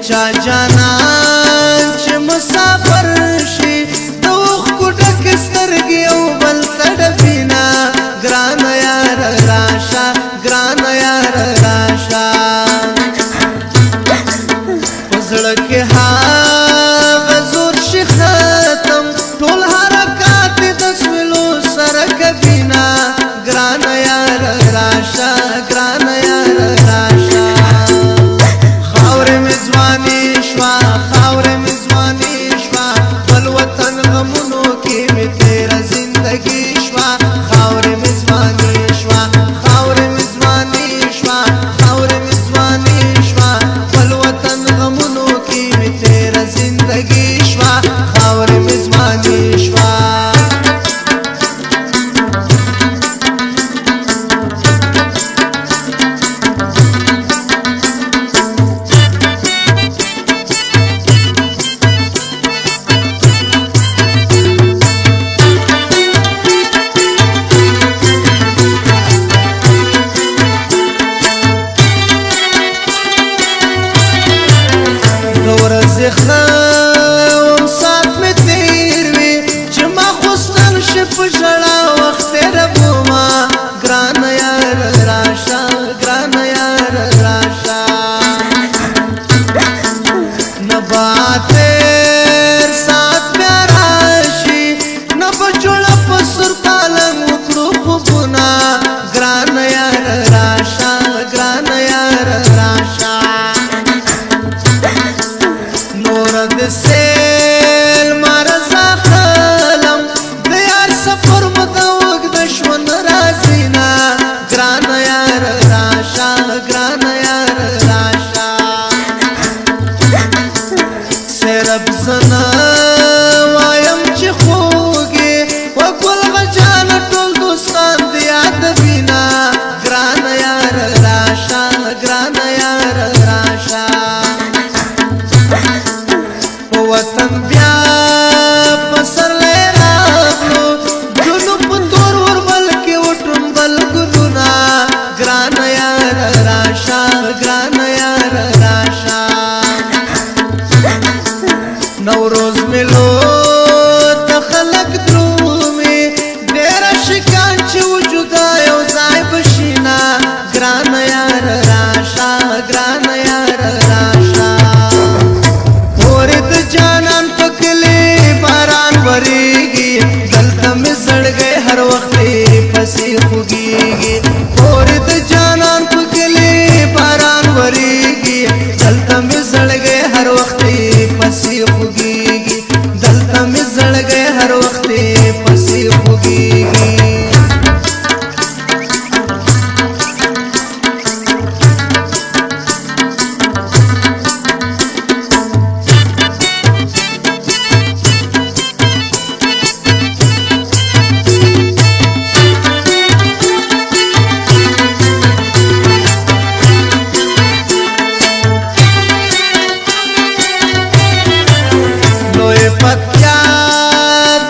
چا جانان چې مسافر شي د اوښکو ډکې سترګې او بل ته ډبینه ګرانه یار راشه ګرانه یار راشه په زړه کې هغه زور شي ختم ټول حرکات د سویلو سره کبینه ګرانه یار راشه ګرانه یار راشه خاورې مې ځواني شوه خاورې مې ځواني شوه بل وطن غمونو کې مې تېره زندګي شوه خاورې مې ځواني شوه خاورې مې ځواني شوه خاورې مې ځواني شوه بل وطن غمونو کې مې تېره زندګي شوه خاورې مې ځواني شوه خم سات می تیر وی چې ما خوستن شي په ژړا وخت ربوما ګران یار راشه ګران یار راشه نباتر سات بیا راشي نه بچوړه په سر پالنګ وکړو خوبونه ګران یار راشه ګران یار راشه د سیل مرزا خلم د یار سفر مدوګ د شون رازینا ګران یار راشه ګران یار راشه سرب زنا وایم چې خوږي وګل غجان ټول دوستان دی یاد وینا ګران یار راشه ګران یار راشه وطن بیا پسر لے راغلو جنو پتور وربل کے وٹن بل گلونا گران یار راشا گران یار راشا نوروز ملو تخلق درومی دیر شکان چی وجودا یو زائی بشینا گران یار راشا گران یار راشا جانان پکلی باران وریگی دلتا میں زڑ گئے ہر وقت پسی خوگیگی اور جانان پکلی باران وریگی دلتا میں زڑ گئے ہر وقت پسی خوگیگی دلتا میں زڑ گئے ہر وقت پسی خوگیگی پتیا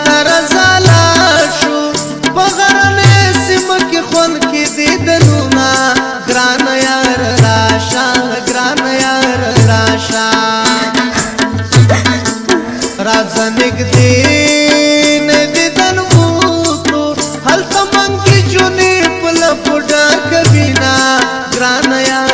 درزالا شو بغرنے سم کی خون کی دیدنونا گران یار راشا گران یار راشا رازنگ دین دیدن وکلو حل تمنگ کی جونی پل پوڑا کبینا گران یار